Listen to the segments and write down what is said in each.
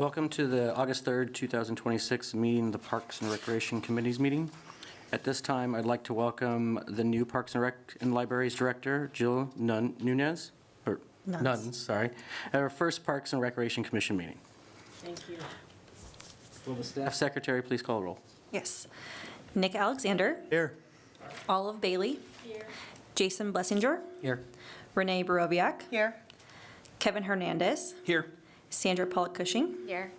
Welcome to the August 3rd, 2026 meeting, the Parks and Recreation Committee's meeting. At this time, I'd like to welcome the new Parks and Rec and Libraries Director, Jill Nunes, or Nuns, sorry, at our first Parks and Recreation Commission meeting. Thank you. Will the staff secretary please call roll? Yes. Nick Alexander. Here. Olive Bailey. Here. Jason Blessinger. Here. Renee Baroviak. Here. Kevin Hernandez. Here. Sandra Pollock-Cushing. Here.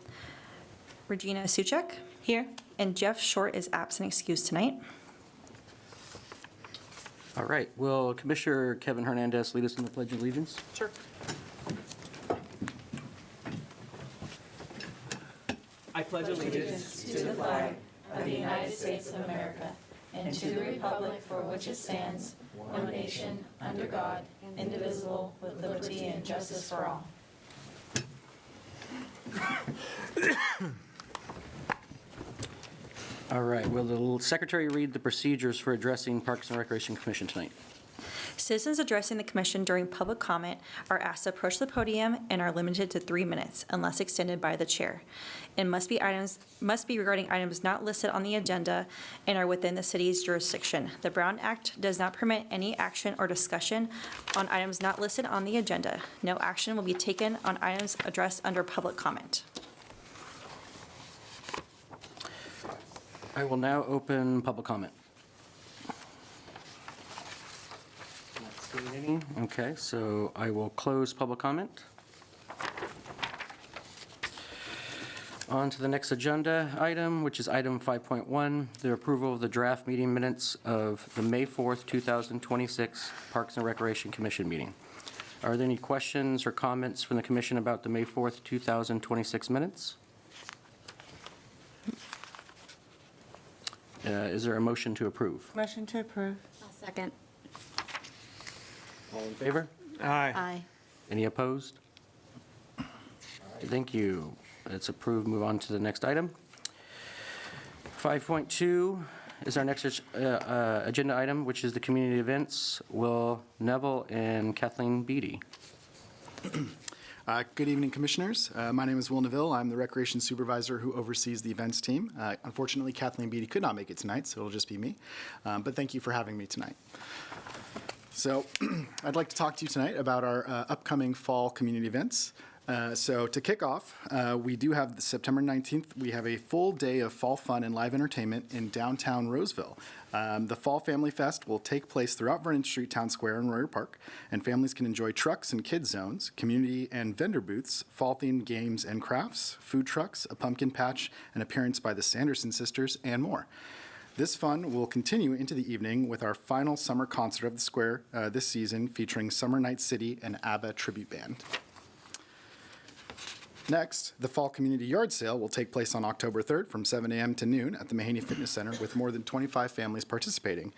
Regina Suchek. Here. And Jeff Short is absent excused tonight. All right. Will Commissioner Kevin Hernandez lead us in the Pledge of Allegiance? Sure. I pledge allegiance to the flag of the United States of America and to the republic for which it stands, one nation, under God, indivisible, with liberty and justice for all. All right. Will the secretary read the procedures for addressing Parks and Recreation Commission tonight? Citizens addressing the commission during public comment are asked to approach the podium and are limited to 3 minutes unless extended by the chair. And must be regarding items not listed on the agenda and are within the city's jurisdiction. The Brown Act does not permit any action or discussion on items not listed on the agenda. No action will be taken on items addressed under public comment. I will now open public comment. Not seeing any. Okay, so I will close public comment. On to the next agenda item, which is item 5.1, the approval of the draft meeting minutes of the May 4th, 2026 Parks and Recreation Commission meeting. Are there any questions or comments from the commission about the May 4th, 2026 minutes? Is there a motion to approve? Motion to approve. I'll second. All in favor? Aye. Any opposed? Thank you. It's approved. Move on to the next item. 5.2 is our next agenda item, which is the community events. Will Neville and Kathleen Beatty. Good evening, Commissioners. My name is Will Neville. I'm the Recreation Supervisor who oversees the events team. Unfortunately, Kathleen Beatty could not make it tonight, so it'll just be me. But thank you for having me tonight. So I'd like to talk to you tonight about our upcoming fall community events. So to kick off, we do have September 19th, we have a full day of fall fun and live entertainment in downtown Roseville. The Fall Family Fest will take place throughout Vernon Street Town Square and Royer Park, and families can enjoy trucks and kids zones, community and vendor booths, fall-themed games and crafts, food trucks, a pumpkin patch, an appearance by the Sanderson sisters, and more. This fun will continue into the evening with our final summer concert of the square this season, featuring Summer Night City and ABBA Tribute Band. Next, the Fall Community Yard Sale will take place on October 3rd from 7 a.m. to noon at the Mahaney Fitness Center with more than 25 families participating.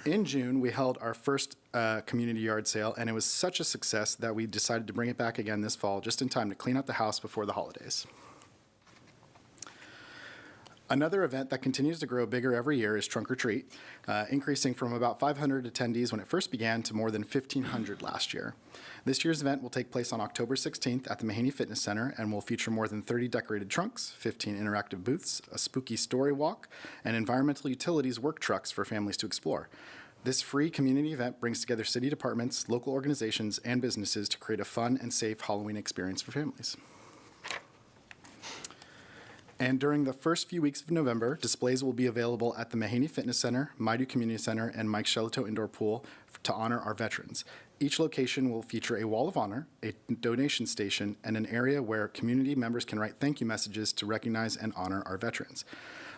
In June, we held our first community yard sale, and it was such a success that we decided to bring it back again this fall, just in time to clean up the house before the holidays. Another event that continues to grow bigger every year is Trunk or Treat, increasing from about 500 attendees when it first began to more than 1,500 last year. This year's event will take place on October 16th at the Mahaney Fitness Center and will feature more than 30 decorated trunks, 15 interactive booths, a spooky story walk, and environmental utilities work trucks for families to explore. This free community event brings together city departments, local organizations, and businesses to create a fun and safe Halloween experience for families. And during the first few weeks of November, displays will be available at the Mahaney Fitness Center, Maidu Community Center, and Mike Shelato Indoor Pool to honor our veterans. Each location will feature a wall of honor, a donation station, and an area where community members can write thank you messages to recognize and honor our veterans.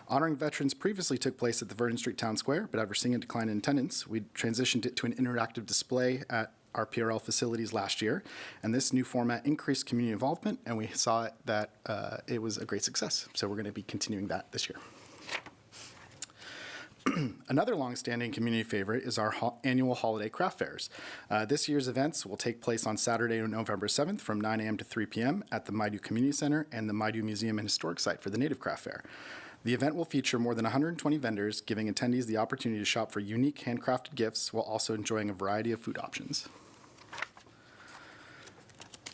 Honoring veterans previously took place at the Vernon Street Town Square, but after seeing a decline in attendance, we transitioned it to an interactive display at our PRL facilities last year, and this new format increased community involvement, and we saw that it was a great success. So we're going to be continuing that this year. Another longstanding community favorite is our annual holiday craft fairs. This year's events will take place on Saturday, November 7th from 9 a.m. to 3 p.m. at the Maidu Community Center and the Maidu Museum and Historic Site for the Native Craft Fair. The event will feature more than 120 vendors, giving attendees the opportunity to shop for unique handcrafted gifts while also enjoying a variety of food options.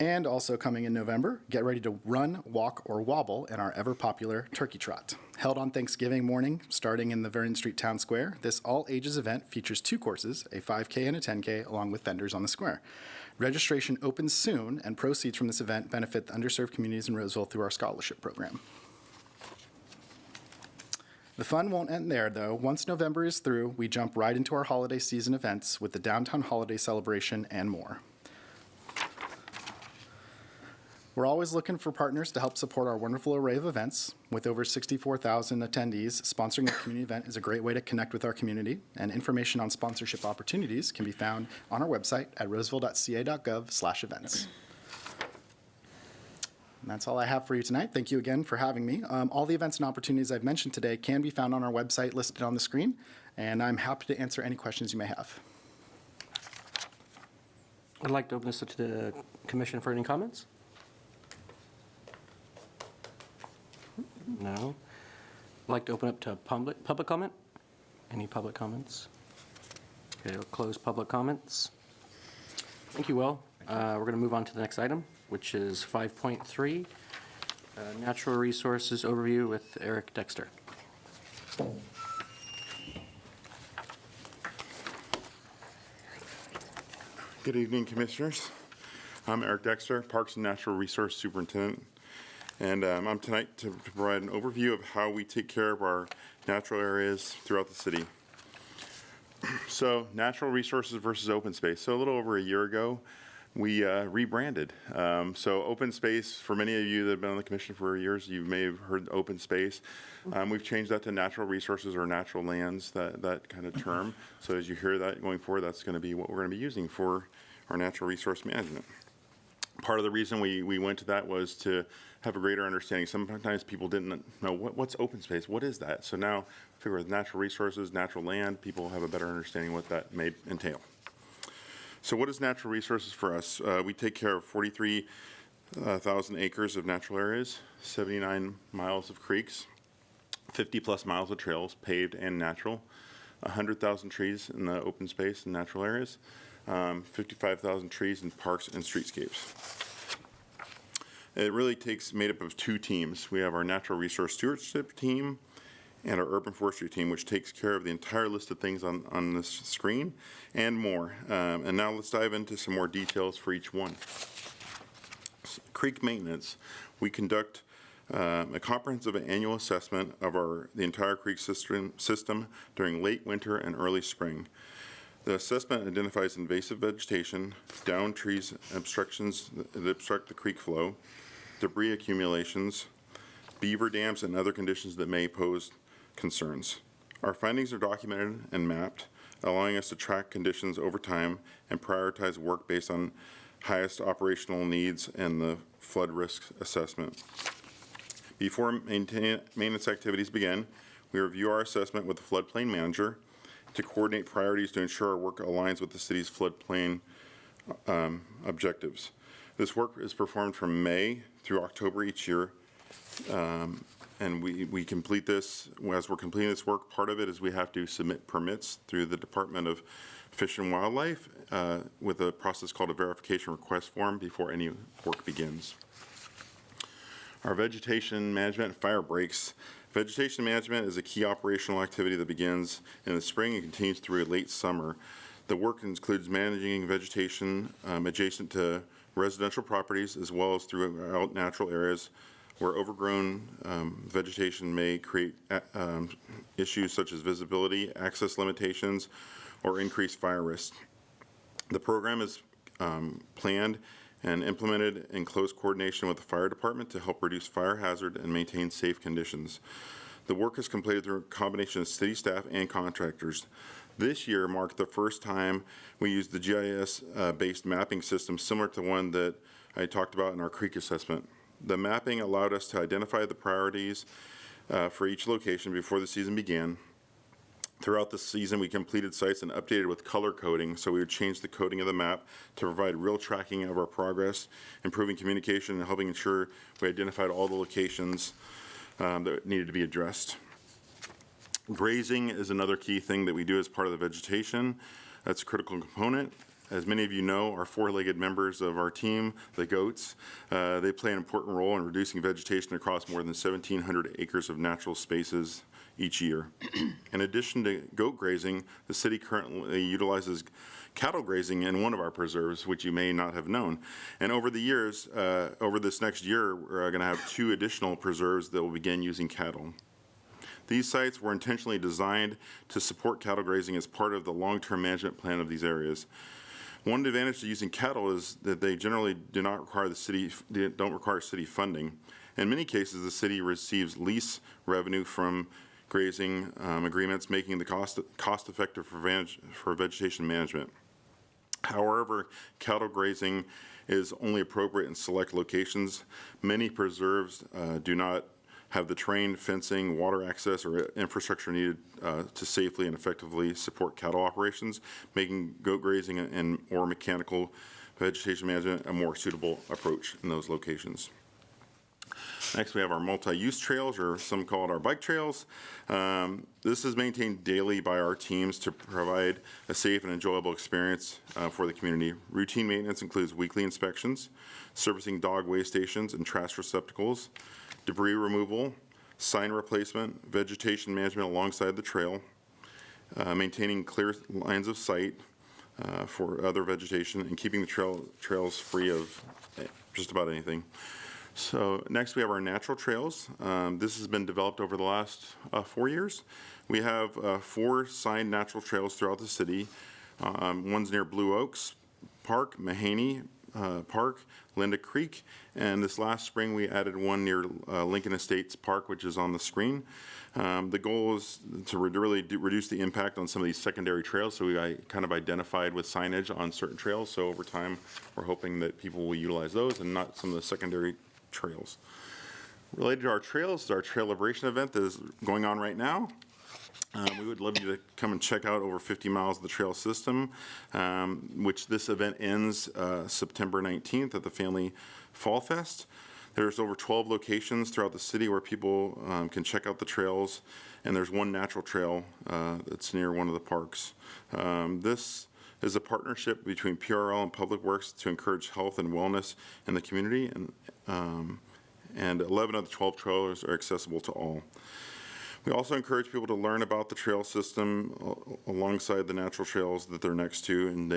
And also coming in November, get ready to run, walk, or wobble in our ever-popular Turkey Trot. Held on Thanksgiving morning, starting in the Vernon Street Town Square, this all-ages event features 2 courses, a 5K and a 10K, along with vendors on the square. Registration opens soon, and proceeds from this event benefit the underserved communities in Roseville through our scholarship program. The fun won't end there, though. Once November is through, we jump right into our holiday season events with the Downtown Holiday Celebration and more. We're always looking for partners to help support our wonderful array of events. With over 64,000 attendees, sponsoring a community event is a great way to connect with our community, and information on sponsorship opportunities can be found on our website at roseville.ca.gov/events. And that's all I have for you tonight. Thank you again for having me. All the events and opportunities I've mentioned today can be found on our website listed on the screen, and I'm happy to answer any questions you may have. I'd like to open this to the commission for any comments. No. I'd like to open up to public comment. Any public comments? Okay, we'll close public comments. Thank you, Will. We're going to move on to the next item, which is 5.3, Natural Resources Overview with Eric Dexter. Good evening, Commissioners. I'm Eric Dexter, Parks and Natural Resource Superintendent, and I'm tonight to provide an overview of how we take care of our natural areas throughout the city. So, natural resources versus open space. So a little over a year ago, we rebranded. So open space, for many of you that have been on the commission for years, you may have heard open space. We've changed that to natural resources or natural lands, that kind of term. So as you hear that going forward, that's going to be what we're going to be using for our natural resource management. Part of the reason we went to that was to have a greater understanding. Sometimes people didn't know what's open space, what is that? So now, figure with natural resources, natural land, people have a better understanding what that may entail. So what is natural resources for us? We take care of 43,000 acres of natural areas, 79 miles of creeks, 50-plus miles of trails, paved and natural, 100,000 trees in the open space and natural areas, 55,000 trees in parks and streetscapes. It really made up of 2 teams. We have our natural resource stewardship team and our urban forestry team, which takes care of the entire list of things on this screen and more. And now let's dive into some more details for each one. Creek maintenance. We conduct a comprehensive annual assessment of the entire creek system during late winter and early spring. The assessment identifies invasive vegetation, downed trees, obstructions that obstruct the creek flow, debris accumulations, beaver dams, and other conditions that may pose concerns. Our findings are documented and mapped, allowing us to track conditions over time and prioritize work based on highest operational needs and the flood risk assessment. Before maintenance activities begin, we review our assessment with the floodplain manager to coordinate priorities to ensure our work aligns with the city's floodplain objectives. This work is performed from May through October each year, and we complete this. As we're completing this work, part of it is we have to submit permits through the Department of Fish and Wildlife with a process called a verification request form before any work begins. Our vegetation management and fire breaks. Vegetation management is a key operational activity that begins in the spring and continues through late summer. The work includes managing vegetation adjacent to residential properties as well as throughout natural areas where overgrown vegetation may create issues such as visibility, access limitations, or increased fire risk. The program is planned and implemented in close coordination with the fire department to help reduce fire hazard and maintain safe conditions. The work is completed through a combination of city staff and contractors. This year marked the first time we used the GIS-based mapping system similar to one that I talked about in our creek assessment. The mapping allowed us to identify the priorities for each location before the season began. Throughout the season, we completed sites and updated with color coding, so we would change the coding of the map to provide real tracking of our progress, improving communication, and helping ensure we identified all the locations that needed to be addressed. Grazing is another key thing that we do as part of the vegetation. That's a critical component. as many of you know, are four-legged members of our team, the goats. They play an important role in reducing vegetation across more than 1,700 acres of natural spaces each year. In addition to goat grazing, the city currently utilizes cattle grazing in one of our preserves, which you may not have known. And over the years, over this next year, we're going to have 2 additional preserves that will begin using cattle. These sites were intentionally designed to support cattle grazing as part of the long-term management plan of these areas. One advantage to using cattle is that they generally do not require don't require city funding. In many cases, the city receives lease revenue from grazing agreements, making the cost-effective for vegetation management. However, cattle grazing is only appropriate in select locations. Many preserves do not have the terrain, fencing, water access, or infrastructure needed to safely and effectively support cattle operations, making goat grazing and or mechanical vegetation management a more suitable approach in those locations. Next, we have our multi-use trails, or some call it our bike trails. This is maintained daily by our teams to provide a safe and enjoyable experience for the community. Routine maintenance includes weekly inspections, servicing dog way stations and trash receptacles, debris removal, sign replacement, vegetation management alongside the trail, maintaining clear lines of sight for other vegetation, and keeping the trails free of just about anything. So next we have our natural trails. This has been developed over the last 4 years. We have 4 signed natural trails throughout the city. One's near Blue Oaks Park, Mahaney Park, Linda Creek, and this last spring we added one near Lincoln Estates Park, which is on the screen. The goal is to really reduce the impact on some of these secondary trails, so we kind of identified with signage on certain trails, so over time we're hoping that people will utilize those and not some of the secondary trails. Related to our trails, our Trail Liberation event that is going on right now. We would love you to come and check out over 50 miles of the trail system, which this event ends September 19th at the Family Fall Fest. There's over 12 locations throughout the city where people can check out the trails, and there's one natural trail that's near one of the parks. This is a partnership between PRL and Public Works to encourage health and wellness in the community, and 11 of the 12 trails are accessible to all. We also encourage people to learn about the trail system alongside the natural trails that they're next to, and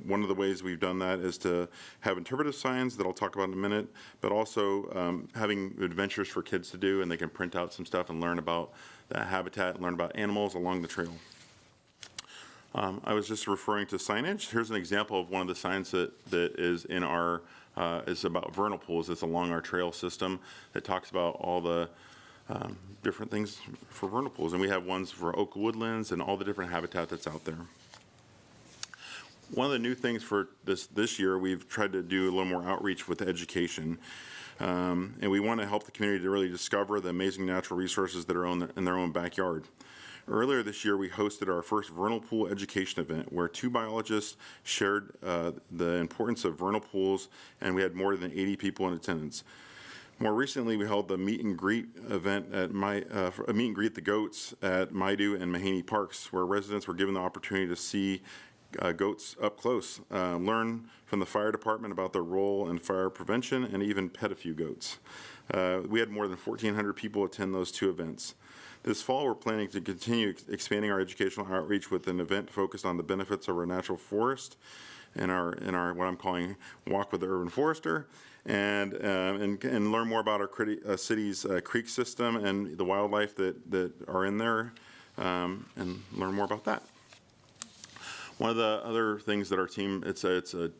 one of the ways we've done that is to have interpretive signs that I'll talk about in a minute, but also having adventures for kids to do, and they can print out some stuff and learn about that habitat and learn about animals along the trail. I was just referring to signage. Here's an example of one of the signs that is in our, is about vernal pools. It's along our trail system that talks about all the different things for vernal pools. And we have ones for oak woodlands and all the different habitat that's out there. One of the new things for this year, we've tried to do a little more outreach with education. And we want to help the community to really discover the amazing natural resources that are in their own backyard. Earlier this year, we hosted our first vernal pool education event where 2 biologists shared the importance of vernal pools, and we had more than 80 people in attendance. More recently, we held the meet and greet event at a meet and greet the goats at Maidu and Mahaney Parks, where residents were given the opportunity to see goats up close, learn from the fire department about their role in fire prevention, and even pet a few goats. We had more than 1,400 people attend those 2 events. This fall, we're planning to continue expanding our educational outreach with an event focused on the benefits of our natural forest and our what I'm calling Walk with the Urban Forester, and learn more about our city's creek system and the wildlife that are in there, and learn more about that. One of the other things that our team, it's a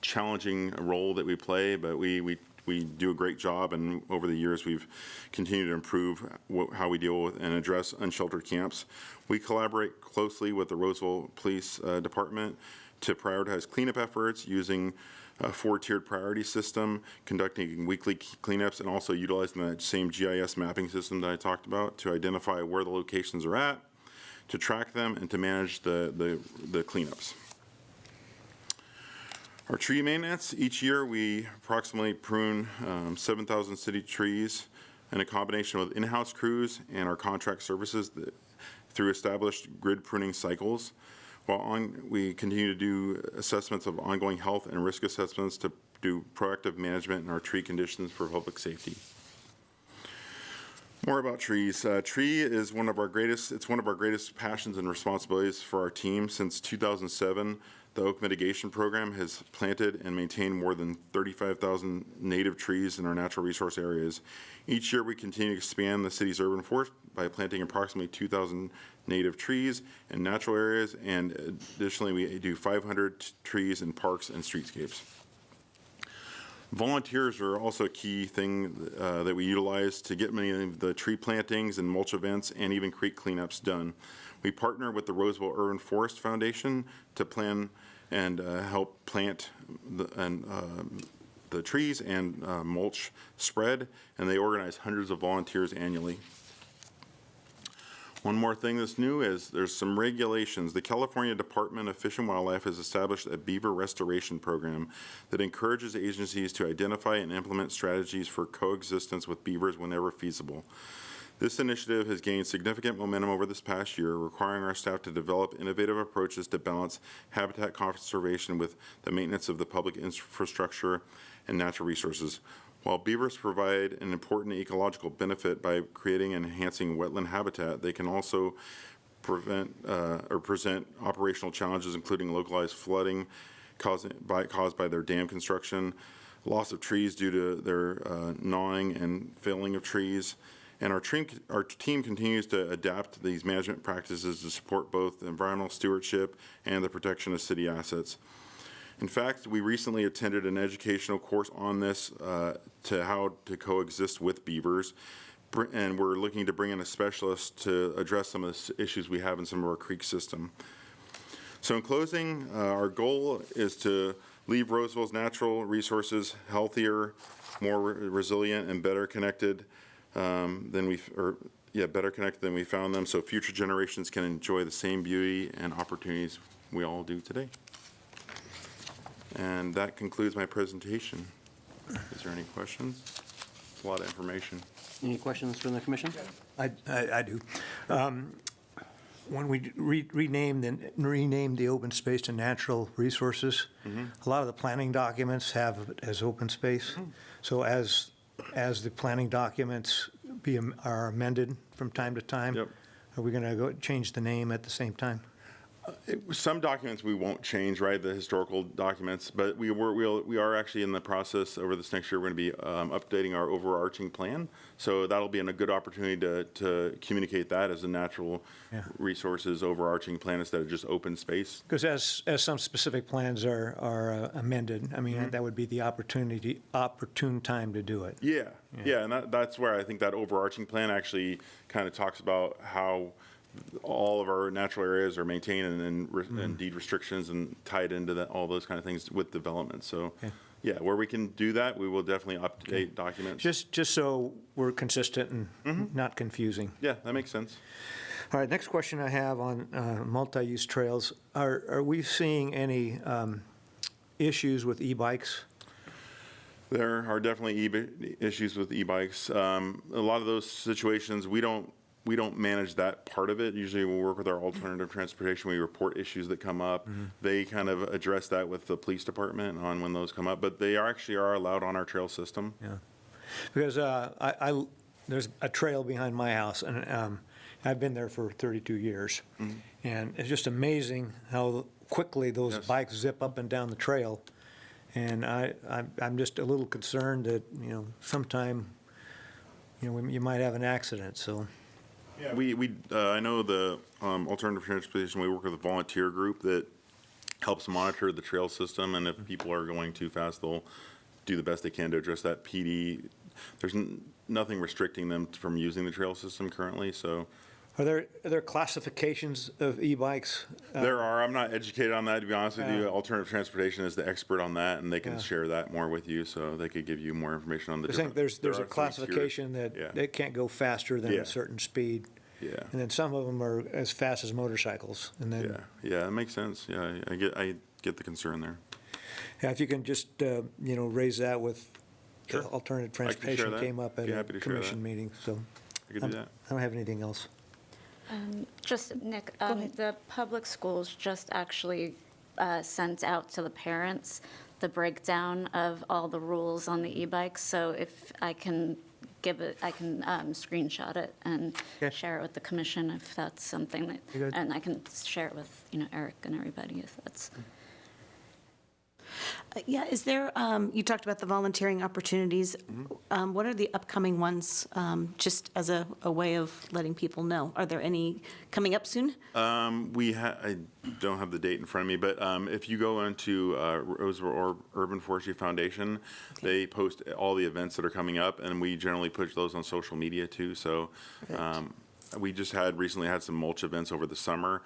challenging role that we play, but we do a great job, and over the years we've continued to improve how we deal with and address unsheltered camps. We collaborate closely with the Roseville Police Department to prioritize cleanup efforts using a 4-tiered priority system, conducting weekly cleanups, and also utilizing that same GIS mapping system that I talked about to identify where the locations are at, to track them, and to manage the cleanups. Our tree maintenance, each year we approximately prune 7,000 city trees in a combination with in-house crews and our contract services through established grid pruning cycles. We continue to do assessments of ongoing health and risk assessments to do proactive management in our tree conditions for public safety. More about trees. Tree is one of our greatest passions and responsibilities for our team. Since 2007, the Oak Mitigation Program has planted and maintained more than 35,000 native trees in our natural resource areas. Each year, we continue to expand the city's urban forest by planting approximately 2,000 native trees in natural areas, and additionally, we do 500 trees in parks and streetscapes. Volunteers are also a key thing that we utilize to get many of the tree plantings and mulch events and even creek cleanups done. We partner with the Roseville Urban Forest Foundation to plan and help plant the trees and mulch spread, and they organize hundreds of volunteers annually. One more thing that's new is there's some regulations. The California Department of Fish and Wildlife has established a beaver restoration program that encourages agencies to identify and implement strategies for coexistence with beavers whenever feasible. This initiative has gained significant momentum over this past year, requiring our staff to develop innovative approaches to balance habitat conservation with the maintenance of the public infrastructure and natural resources. While beavers provide an important ecological benefit by creating and enhancing wetland habitat, they can also present operational challenges, including localized flooding caused by their dam construction, loss of trees due to their gnawing and felling of trees. And our team continues to adapt these management practices to support both environmental stewardship and the protection of city assets. In fact, we recently attended an educational course on this to how to coexist with beavers, and we're looking to bring in a specialist to address some of the issues we have in some of our creek system. So in closing, our goal is to leave Roseville's natural resources healthier, more resilient, and better connected than we found them, so future generations can enjoy the same beauty and opportunities we all do today. And that concludes my presentation. Is there any questions? It's a lot of information. Any questions from the commission? I do. When we renamed the open space to natural resources, a lot of the planning documents have it as open space. So as the planning documents are amended from time to time, Yep. are we going to go change the name at the same time? Some documents we won't change, right, the historical documents, but we are actually in the process over this next year, we're going to be updating our overarching plan. So that'll be a good opportunity to communicate that as a natural resources overarching plan instead of just open space. Because as some specific plans are amended, I mean, that would be the opportune time to do it. Yeah, and that's where I think that overarching plan actually kind of talks about how all of our natural areas are maintained and deed restrictions and tied into all those kind of things with development. So, yeah, where we can do that, we will definitely update documents. Just so we're consistent and not confusing. Yeah, that makes sense. All right, next question I have on multi-use trails. Are we seeing any issues with e-bikes? There are definitely issues with e-bikes. A lot of those situations, we don't manage that part of it. Usually we'll work with our alternative transportation. We report issues that come up. They kind of address that with the police department on when those come up, but they actually are allowed on our trail system. Yeah, because there's a trail behind my house, and I've been there for 32 years. And it's just amazing how quickly those bikes zip up and down the trail. And I'm just a little concerned that, sometime, you might have an accident, so. Yeah, I know the alternative transportation, we work with a volunteer group that helps monitor the trail system, and if people are going too fast, they'll do the best they can to address that. PD, there's nothing restricting them from using the trail system currently, so. Are there classifications of e-bikes? There are. I'm not educated on that, to be honest with you. Alternative transportation is the expert on that, and they can share that more with you, so they could give you more information on the I different. think there's a classification that it can't go faster than a certain speed. Yeah. And then some of them are as fast as motorcycles, and then. Yeah, that makes sense. Yeah, I get the concern there. Yeah, if you can just, raise that with alternative I can share transportation that. came up at Be a happy to share commission that. meeting, so. I could do that. I don't have anything else. Just, Nick, the public schools just actually sent out to the parents the breakdown of all the rules on the e-bikes. So if I can give it, I can screenshot it and Okay. share it with the commission if that's something that, Very good. and I can share it with, Eric and everybody if that's. Yeah, is there, you talked about the volunteering opportunities. What are the upcoming ones, just as a way of letting people know? Are there any coming up soon? I don't have the date in front of me, but if you go into Roseville Urban Forestry Foundation, they post all the events that are coming up, and we generally push those on social media too. So we just recently had some mulch events over the summer.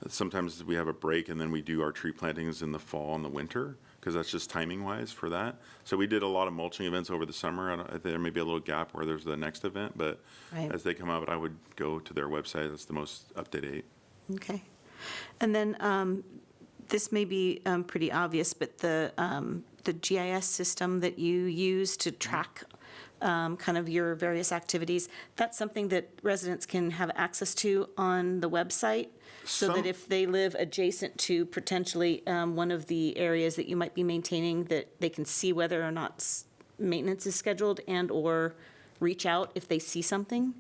Sometimes we have a break, and then we do our tree plantings in the fall and the winter, because that's just timing-wise for that. So we did a lot of mulching events over the summer. There may be a little gap where there's the next event, but Right. as they come out, I would go to their website. That's the most up-to-date. Okay. And then, this may be pretty obvious, but the GIS system that you use to track kind of your various activities, that's something that residents can have access to on the website? So that Some- if they live adjacent to potentially one of the areas that you might be maintaining, that they can see whether or not maintenance is scheduled and/or reach out if they see something?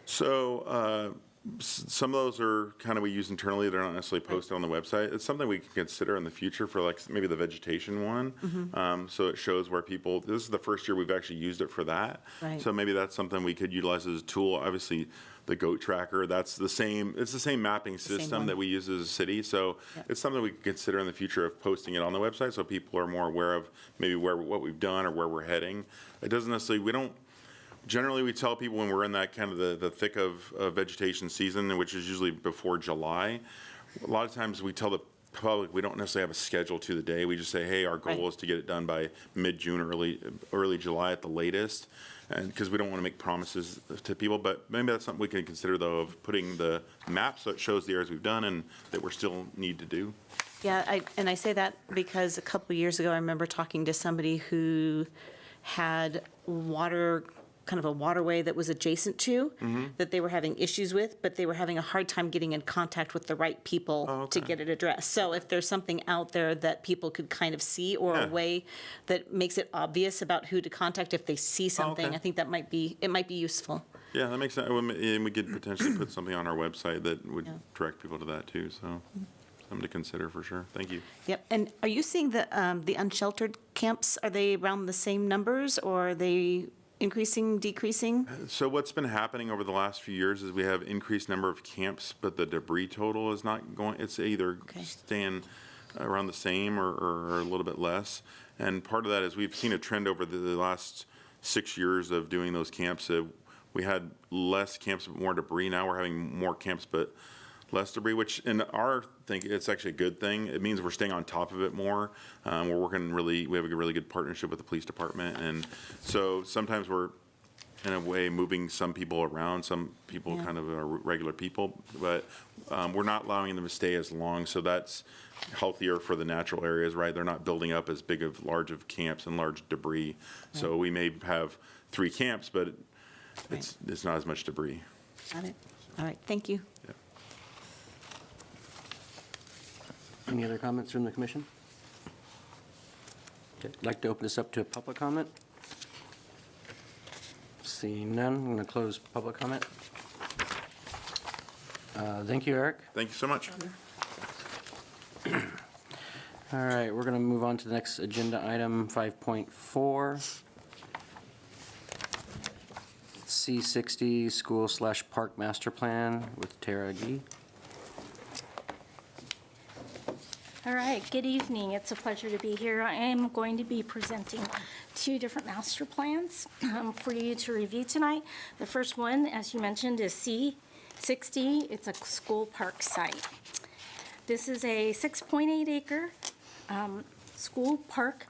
So some of those are kind of we use internally. They're not necessarily posted on the website. It's something we can consider in the future for like maybe the vegetation one. So it shows where people, this is the first year we've actually used it for that. Right. So maybe that's something we could utilize as a tool. Obviously, the goat tracker, it's the same mapping same system one. that we use as a city. So Yep. it's something we could consider in the future of posting it on the website so people are more aware of maybe what we've done or where we're heading. It doesn't necessarily, generally, we tell people when we're in that kind of the thick of vegetation season, which is usually before July. A lot of times we tell the public we don't necessarily have a schedule to the day. We just say, hey, our goal Right. is to get it done by mid-June, early July at the latest. And because we don't want to make promises to people, but maybe that's something we can consider though, of putting the map so it shows the areas we've done and that we're still need to do. Yeah, and I say that because a couple of years ago, I remember talking to somebody who had kind of a waterway that was adjacent to, that they were having issues with, but they were having a hard time getting in contact with the right people to get it addressed. So if there's something out there that people could kind of see, or a Yeah. way that makes it obvious about who to contact if they see something, okay. I think that might be useful. Yeah, that makes sense. And we could potentially put something on our website that would Yeah. direct people to that too, so something to consider for sure. Thank you. Yep, and are you seeing the unsheltered camps, are they around the same numbers, or are they increasing, decreasing? So what's been happening over the last few years is we have increased number of camps, but the debris total is not going, it's either Okay. staying around the same or a little bit less. And part of that is we've seen a trend over the last 6 years of doing those camps. We had less camps, but more debris. Now we're having more camps, but less debris, which in our think it's actually a good thing. It means we're staying on top of it more. We're working we have a really good partnership with the police department. And so sometimes we're, in a way, moving some people around. Some people Yeah. kind of are regular people, but we're not allowing them to stay as long. So that's healthier for the natural areas, right? They're not building up as large of camps and large debris. So we may have 3 camps, but it's not as much debris. Got it. All right, thank you. Any other comments from the commission? Okay, I'd like to open this up to public comment. Seeing none, I'm going to close public comment. Thank you, Eric. Thank you so much. All right, we're going to move on to the next agenda item, 5.4. C60 School/Park Master Plan with Tara Gee. All right, good evening. It's a pleasure to be here. I am going to be presenting 2 different master plans for you to review tonight. The first one, as you mentioned, is C60. It's a school park site. This is a 6.8 acre school park,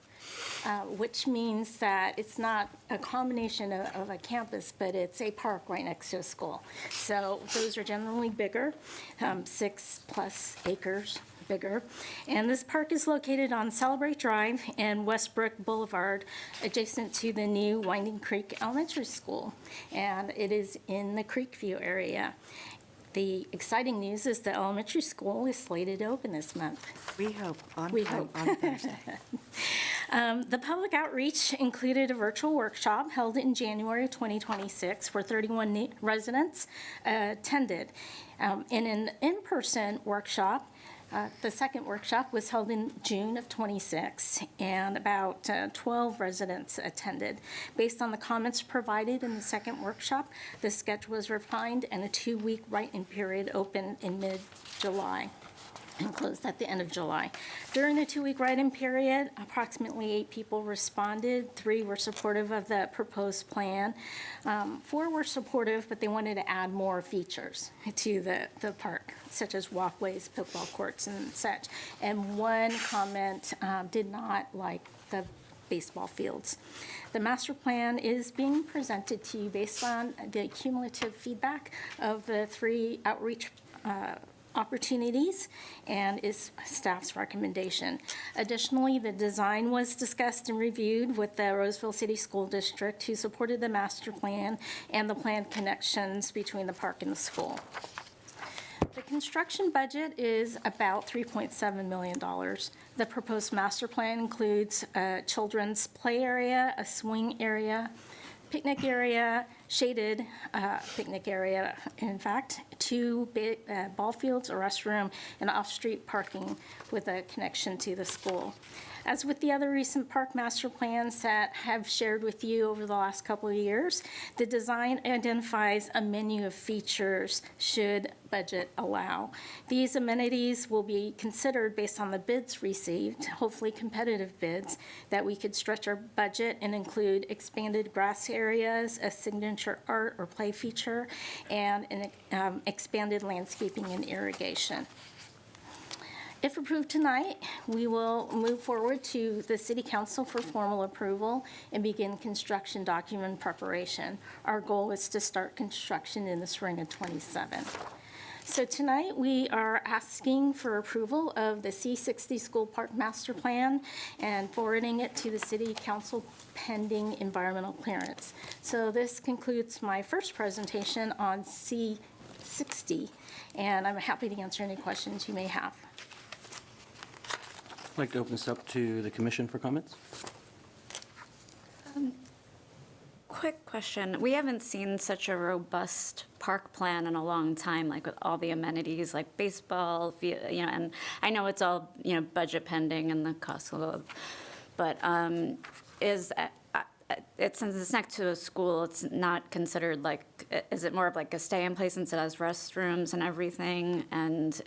which means that it's not a combination of a campus, but it's a park right next to a school. So those are generally bigger, 6+ acres bigger. And this park is located on Celebrate Drive and Westbrook Boulevard, adjacent to the new Winding Creek Elementary School. And it is in the Creekview area. The exciting news is the elementary school is slated to open this month. We hope on We time hope. on Thursday. The public outreach included a virtual workshop held in January 2026 where 31 residents attended. In an in-person workshop, the second workshop was held in June of '26, and about 12 residents attended. Based on the comments provided in the second workshop, the schedule was refined and a 2-week write-in period opened in mid-July and closed at the end of July. During the 2-week write-in period, approximately 8 people responded. 3 were supportive of the proposed plan. 4 were supportive, but they wanted to add more features to the park, such as walkways, pickleball courts, and such. And 1 comment did not like the baseball fields. The master plan is being presented to you based on the cumulative feedback of the 3 outreach opportunities and is staff's recommendation. Additionally, the design was discussed and reviewed with the Roseville City School District, who supported the master plan and the planned connections between the park and the school. The construction budget is about $3.7 million. The proposed master plan includes a children's play area, a swing area, picnic area, shaded picnic area, in fact, 2 ball fields, a restroom, and off-street parking with a connection to the school. As with the other recent park master plans that have shared with you over the last couple of years, the design identifies a menu of features should budget allow. These amenities will be considered based on the bids received, hopefully competitive bids, that we could stretch our budget and include expanded grass areas, a signature art or play feature, and an expanded landscaping and irrigation. If approved tonight, we will move forward to the City Council for formal approval and begin construction document preparation. Our goal is to start construction in the spring of '27. So tonight, we are asking for approval of the C60 School Park Master Plan and forwarding it to the City Council pending environmental clearance. So this concludes my first presentation on C60, and I'm happy to answer any questions you may have. I'd like to open this up to the commission for comments. Quick question. We haven't seen such a robust park plan in a long time, like with all the amenities, like baseball, and I know it's all, budget pending and the cost of, but since it's next to a school, it's not considered is it more of like a stay-in place since it has restrooms and everything, and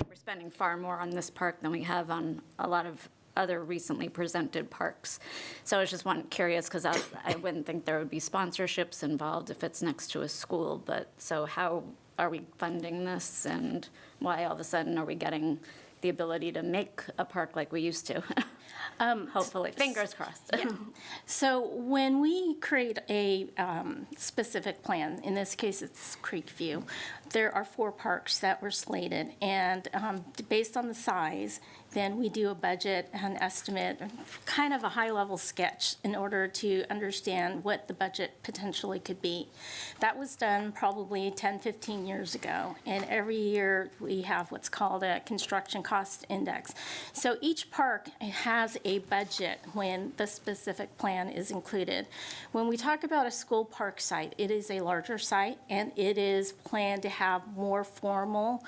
we're spending far more on this park than we have on a lot of other recently presented parks. So I was just curious, because I wouldn't think there would be sponsorships involved if it's next to a school, but so how are we funding this, and why all of a sudden are we getting the ability to make a park like we used to? Hopefully, fingers crossed. So when we create a specific plan, in this case it's Creekview, there are 4 parks that were slated, and based on the size, then we do a budget, an estimate, kind of a high-level sketch in order to understand what the budget potentially could be. That was done probably 10, 15 years ago, and every year we have what's called a construction cost index. So each park has a budget when the specific plan is included. When we talk about a school park site, it is a larger site, and it is planned to have more formal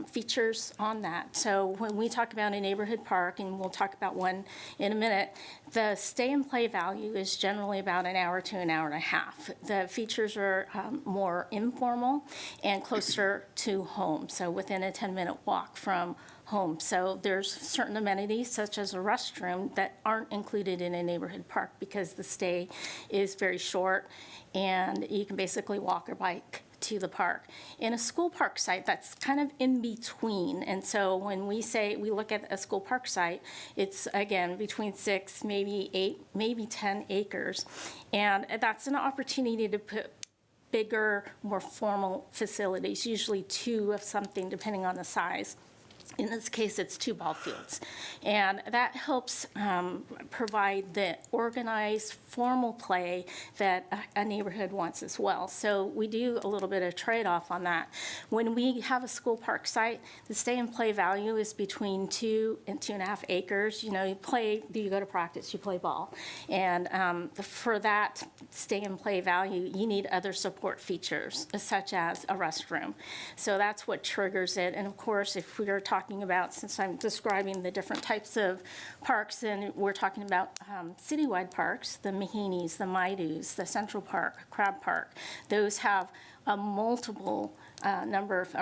features on that. So when we talk about a neighborhood park, and we'll talk about one in a minute, the stay and play value is generally about an hour to an hour and a half. The features are more informal and closer to home, so within a 10-minute walk from home. So there's certain amenities, such as a restroom, that aren't included in a neighborhood park because the stay is very short, and you can basically walk or bike to the park. In a school park site, that's kind of in between. And so when we look at a school park site, it's, again, between 6, maybe 8, maybe 10 acres. And that's an opportunity to put bigger, more formal facilities, usually 2 of something, depending on the size. In this case, it's 2 ball fields. And that helps provide the organized, formal play that a neighborhood wants as well. So we do a little bit of trade-off on that. When we have a school park site, the stay and play value is between 2 and 2.5 acres. You know, you go to practice, you play ball. And for that stay and play value, you need other support features, such as a restroom. So that's what triggers it. And of course, if we are talking about, since I'm describing the different types of parks, then we're talking about citywide parks, the Mahaney's, the Maidus, the Central Park, Crab Park. Those have a multiple numbers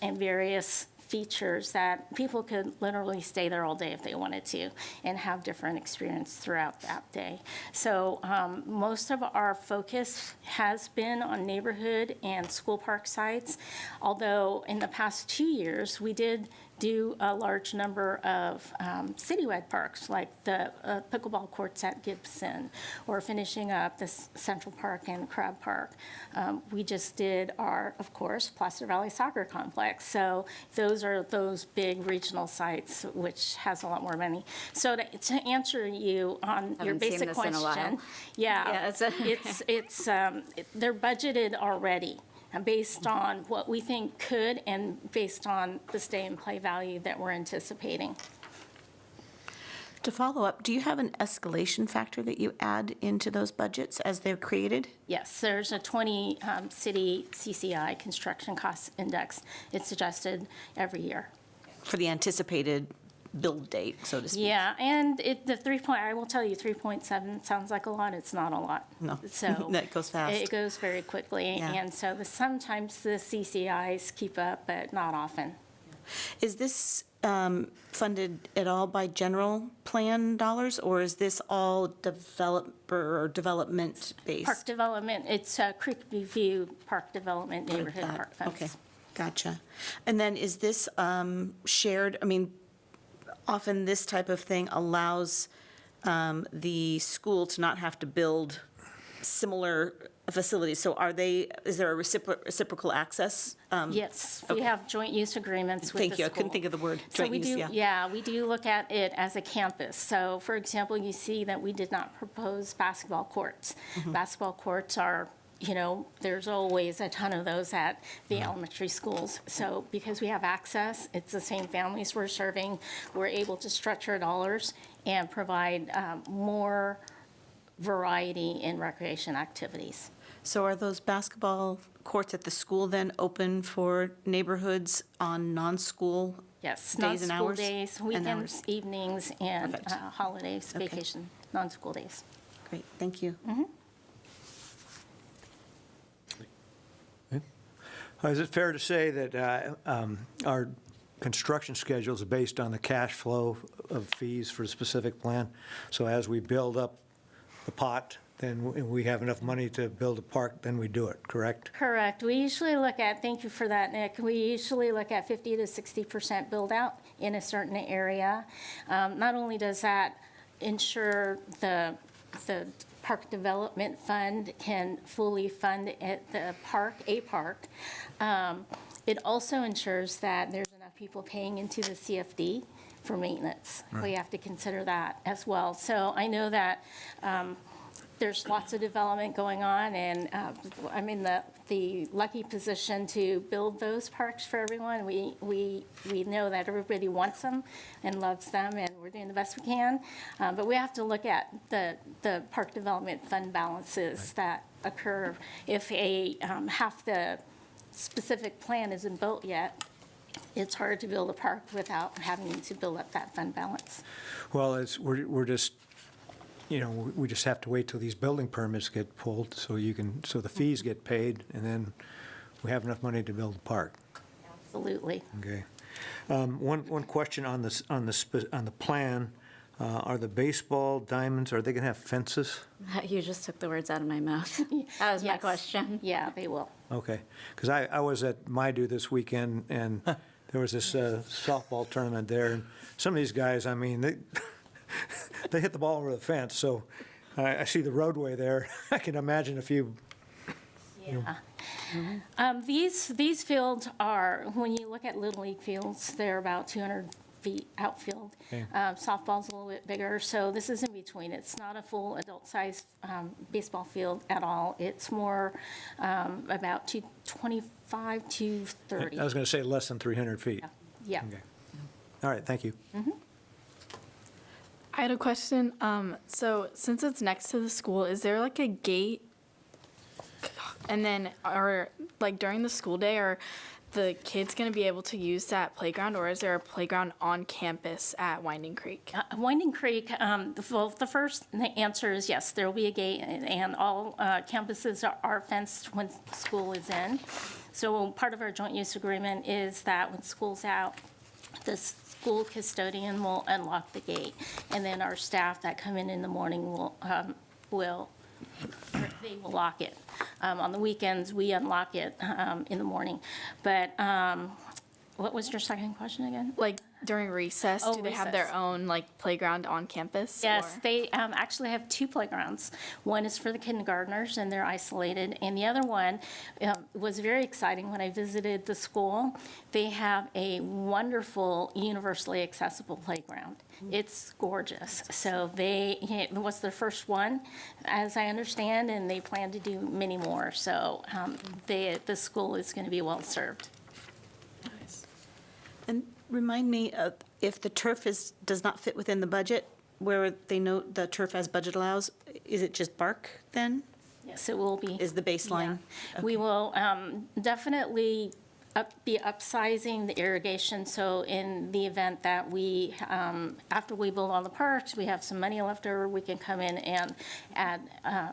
and various features that people could literally stay there all day if they wanted to and have different experience throughout that day. So most of our focus has been on neighborhood and school park sites, although in the past 2 years, we did do a large number of citywide parks, like the pickleball courts at Gibson, or finishing up the Central Park and Crab Park. We just did our, of course, Placer Valley Soccer Complex. So those are those big regional sites, which has a lot more money. So to answer you on your Haven't seen basic this in a while. question, yeah, they're budgeted already, based on what we think could and based on the stay and play value that we're anticipating. To follow up, do you have an escalation factor that you add into those budgets as they're created? Yes, there's a 20-city CCI, Construction Cost Index. It's adjusted every year. For the anticipated build date, so to speak? Yeah, and I will tell you, 3.7 sounds like a lot. It's not a lot. No, So that goes fast. It goes very quickly. Yeah. And so sometimes the CCIs keep up, but not often. Is this funded at all by general plan dollars, or is this all developer or development-based? Park development, it's Creek View Park Development Neighborhood Park Funds. Okay, gotcha. And then is this shared, I mean, often this type of thing allows the school to not have to build similar facilities. So is there a reciprocal access? Yes, we okay. have joint use agreements with the school. Thank you, I couldn't think of the word, So joint we use, do, yeah. yeah, we do look at it as a campus. So, for example, you see that we did not propose basketball courts. Mm-hmm. Basketball courts are, there's always a ton of those at the elementary schools. So because we have access, it's the same families we're serving, we're able to stretch our dollars and provide more variety in recreation activities. So are those basketball courts at the school then open for neighborhoods on non-school Yes, days and non-school hours? days, And weekends, hours? evenings, and Perfect. holidays, Okay. vacation, non-school days. Great, thank you. Is it fair to say that our construction schedules are based on the cash flow of fees for a specific plan? So as we build up the pot, then we have enough money to build a park, then we do it, correct? Correct. We usually look at, thank you for that, Nick, we usually look at 50 to 60% build out in a certain area. Not only does that ensure the Park Development Fund can fully fund a park, it also ensures that there's enough people paying into the CFD for maintenance. We have to consider that as well. So I know that there's lots of development going on, and I'm in the lucky position to build those parks for everyone. We know that everybody wants them and loves them, and we're doing the best we can. But we have to look at the Park Development Fund balances that occur if half the specific plan isn't built yet. It's hard to build a park without having to build up that fund balance. Well, we're just, we just have to wait till these building permits get pulled so the fees get paid, and then we have enough money to build a park. Absolutely. Okay. One question on the plan, are the baseball diamonds, are they going to have fences? You just took the words out of my mouth. That was my Yes. question. Yeah, they will. Okay, because I was at Maidu this weekend, and there was this softball tournament there, and some of these guys, I mean, they hit the ball over the fence, so I see the roadway there. I can imagine a few. Yeah. These fields are, when you look at Little League fields, they're about 200 feet outfield. Okay. Softball's a little bit bigger, so this is in between. It's not a full adult-sized baseball field at all. It's more about 25 to 30. I was going to say less than 300 feet. Yeah. Okay. All right, thank you. I had a question. So since it's next to the school, is there like a gate? And then, are like during the school day, are the kids going to be able to use that playground, or is there a playground on campus at Winding Creek? Winding Creek, the first answer is yes, there will be a gate, and all campuses are fenced when school is in. So part of our joint use agreement is that when school's out, the school custodian will unlock the gate, and then our staff that come in the morning will they will lock it. On the weekends, we unlock it in the morning. But what was your second question again? Like during recess, Oh, do they have their recess. own like playground on campus? Yes, or- they actually have two playgrounds. One is for the kindergartners, and they're isolated, and the other one was very exciting when I visited the school. They have a wonderful, universally accessible playground. It's gorgeous. So it was their first one, as I understand, and they plan to do many more. So the school is going to be well-served. And remind me, if the turf does not fit within the budget, where they note the turf as budget allows, is it just bark then? Yes, it will be. Is the baseline? Yeah. We will definitely be upsizing the irrigation, so in the event that we, after we build all the parks, we have some money left over, we can come in and add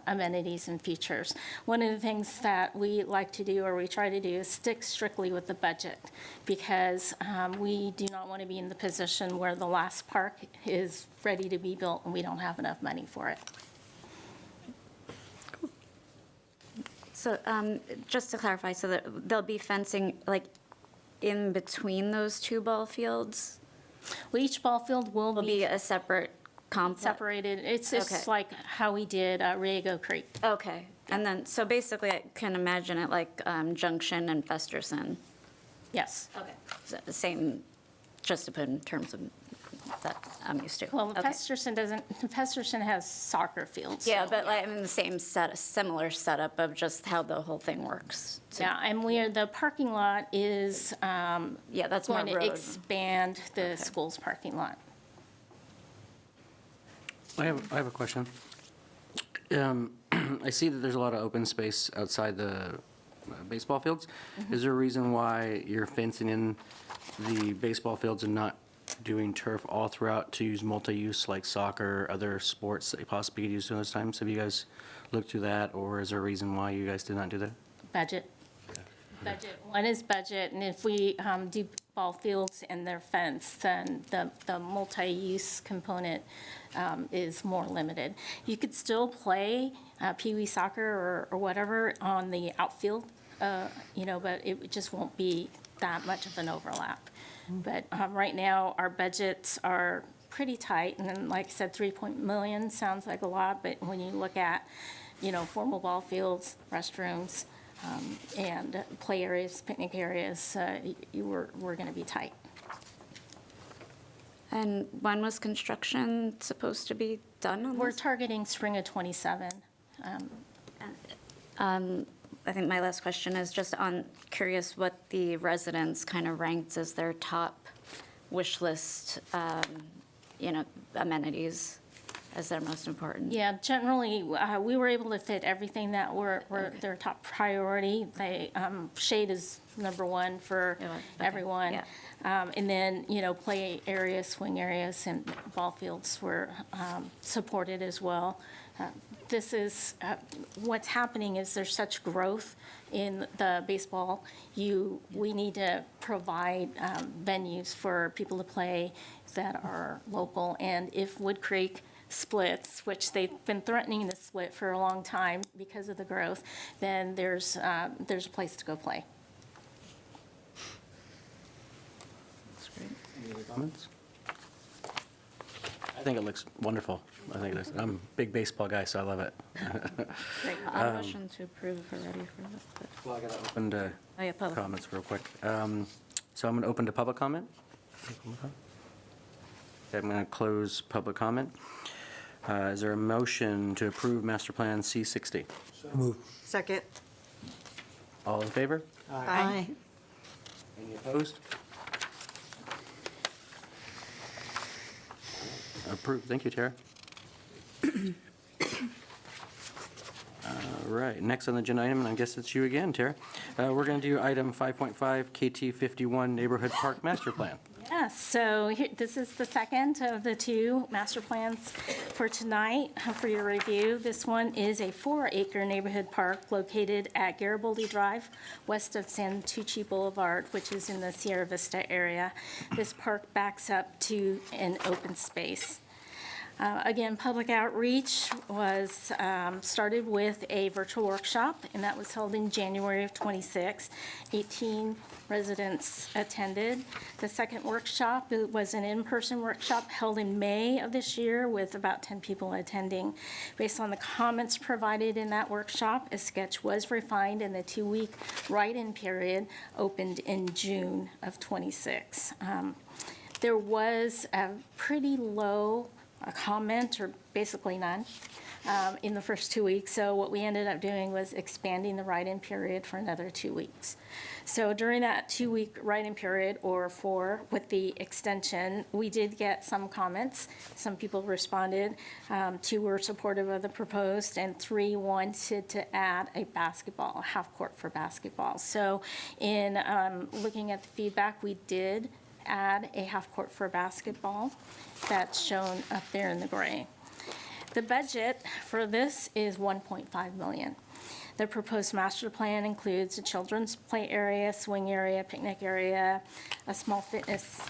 amenities and features. One of the things that we like to do, or we try to do, is stick strictly with the budget, because we do not want to be in the position where the last park is ready to be built and we don't have enough money for it. So just to clarify, so that there'll be fencing like in between those two ball fields? Well, each ball field will Will be a separate complex? separated. It's Okay. just like how we did Riego Creek. Okay, and then, so basically I can imagine it like Junction and Festerson. Yes. Okay. So the same, just to put in terms of that I'm used to. Well, Okay. Festerson has soccer fields. Yeah, so, but like, I mean, the same similar setup of just how the whole thing works. So- Yeah, and the parking lot is Yeah, that's more going to road. expand the Okay. school's parking lot. I have a question. I see that there's a lot of open space outside the baseball fields. Is there a reason why you're fencing in the baseball fields and not doing turf all throughout to use multi-use like soccer, other sports that you possibly could use during those times? Have you guys looked through that, or is there a reason why you guys did not do that? Budget. One is budget, and if we do ball fields and they're fenced, then the multi-use component is more limited. You could still play Pee Wee soccer or whatever on the outfield, but it just won't be that much of an overlap. But right now, our budgets are pretty tight, and then, like I said, $3 million sounds like a lot, but when you look at, formal ball fields, restrooms, and play areas, picnic areas, we're going to be tight. And when was construction supposed to be done on We're this? targeting spring of '27. I think my last question is just on, curious what the residents kind of ranked as their top wish list, amenities as their most important. Yeah, generally, we were able to fit everything that were their top priority. Shade is number one for Yeah, okay, everyone. yeah. And then, play areas, swing areas, and ball fields were supported as well. This is, what's happening is there's such growth in the baseball. We need to provide venues for people to play that are local. And if Wood Creek splits, which they've been threatening to split for a long time because of the growth, then there's a place to go play. Any other comments? I think it looks wonderful. I'm a big baseball guy, so I love it. Great. A motion to approve already for this. but- Well, I got to open to Oh, yeah, public. comments real quick. So I'm going to open to public comment. Okay, I'm going to close public comment. Is there a motion to approve Master Plan C60? Move. Second. All in favor? Aye. Any opposed? Approved. Thank you, Tara. All right, next on the agenda item, and I guess it's you again, Tara. We're going to do item 5.5, KT 51 Neighborhood Park Master Plan. Yes, so this is the second of the two master plans for tonight for your review. This one is a 4-acre neighborhood park located at Garibaldi Drive, west of Santucci Boulevard, which is in the Sierra Vista area. This park backs up to an open space. Again, public outreach was started with a virtual workshop, and that was held in January of '26. 18 residents attended. The second workshop was an in-person workshop held in May of this year with about 10 people attending. Based on the comments provided in that workshop, a sketch was refined, and the 2-week write-in period opened in June of '26. There was a pretty low a comment, or basically none, in the first 2 weeks. So what we ended up doing was expanding the write-in period for another 2 weeks. So during that 2-week write-in period, or 4 with the extension, we did get some comments. Some people responded. 2 were supportive of the proposed, and 3 wanted to add a basketball, a half court for basketball. So in looking at the feedback, we did add a half court for basketball. That's shown up there in the gray. The budget for this is $1.5 million. The proposed master plan includes a children's play area, swing area, picnic area, a small fitness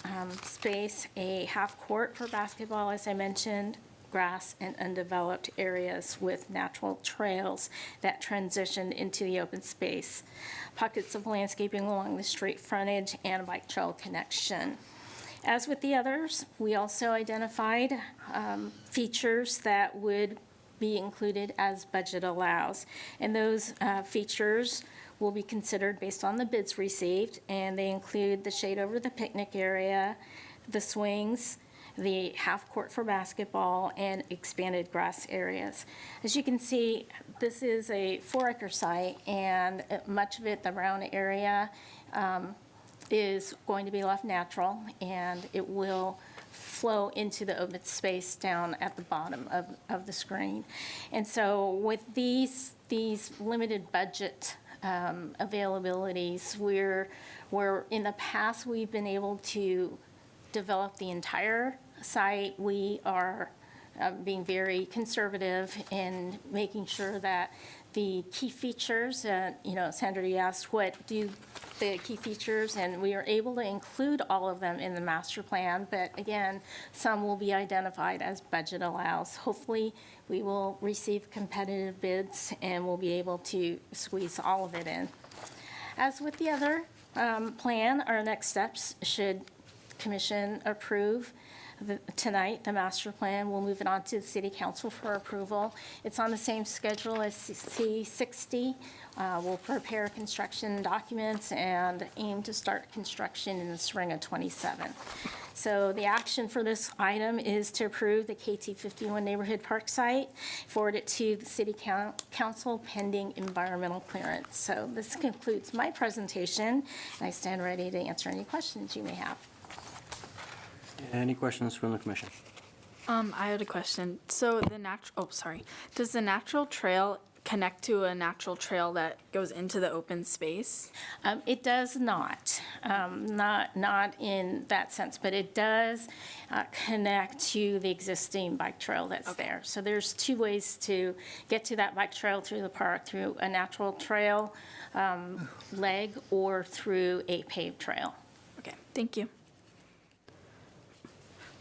space, a half court for basketball, as I mentioned, grass and undeveloped areas with natural trails that transition into the open space, pockets of landscaping along the street frontage, and a bike trail connection. As with the others, we also identified features that would be included as budget allows. And those features will be considered based on the bids received, and they include the shade over the picnic area, the swings, the half court for basketball, and expanded grass areas. As you can see, this is a 4-acre site, and much of it, the brown area, is going to be left natural, and it will flow into the open space down at the bottom of the screen. And so with these limited budget availabilities, we're in the past, we've been able to develop the entire site. We are being very conservative in making sure that the key features, Sandra, you asked what do the key features, and we are able to include all of them in the master plan, but again, some will be identified as budget allows. Hopefully, we will receive competitive bids and we'll be able to squeeze all of it in. As with the other plan, our next steps, should Commission approve tonight, the master plan, we'll move it on to the City Council for approval. It's on the same schedule as C60. We'll prepare construction documents and aim to start construction in the spring of '27. So the action for this item is to approve the KT 51 Neighborhood Park site, forward it to the City Council pending environmental clearance. So this concludes my presentation, and I stand ready to answer any questions you may have. Any questions from the commission? I had a question. So does the natural trail connect to a natural trail that goes into the open space? It does not, not in that sense, but it does connect to the existing bike trail that's there. So there's 2 ways to get to that bike trail through the park, through a natural trail leg or through a paved trail. Okay, thank you.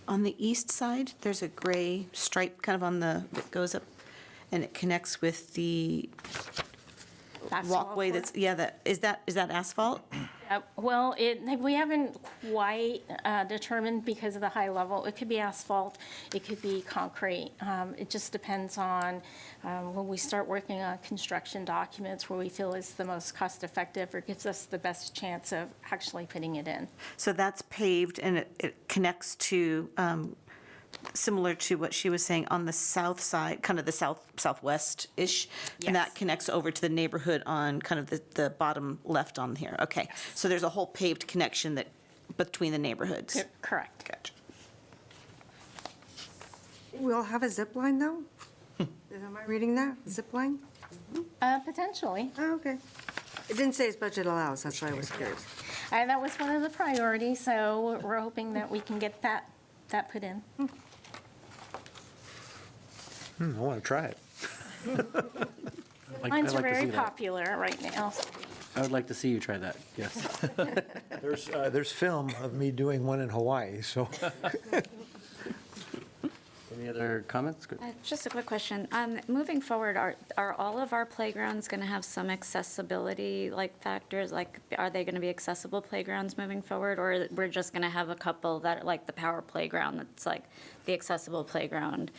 On the east side, there's a gray stripe kind of that goes up, and it connects with the That's walkway all. is that asphalt? Well, we haven't quite determined because of the high level. It could be asphalt, it could be concrete. It just depends on when we start working on construction documents where we feel is the most cost-effective or gives us the best chance of actually putting it in. So that's paved and it connects to, similar to what she was saying, on the south side, kind of the southwest-ish? And that Yes. connects over to the neighborhood on kind of the bottom left on here? Okay. So there's a whole paved connection that, between the neighborhoods? Correct. Gotcha. We'll have a zip line, though? Am I reading that? Zip line? Potentially. Oh, okay. It didn't say its budget allows, that's why I was curious. And that was one of the priorities, so we're hoping that we can get that put in. I want to try it. I'd Mines are like to very see that. popular right now. I would like to see you try that, yes. There's film of me doing one in Hawaii, so. Any other comments? Good. Just a quick question. Moving forward, are all of our playgrounds going to have some accessibility like factors? Like, are they going to be accessible playgrounds moving forward? Or we're just going to have a couple that are like the power playground that's like the accessible playground?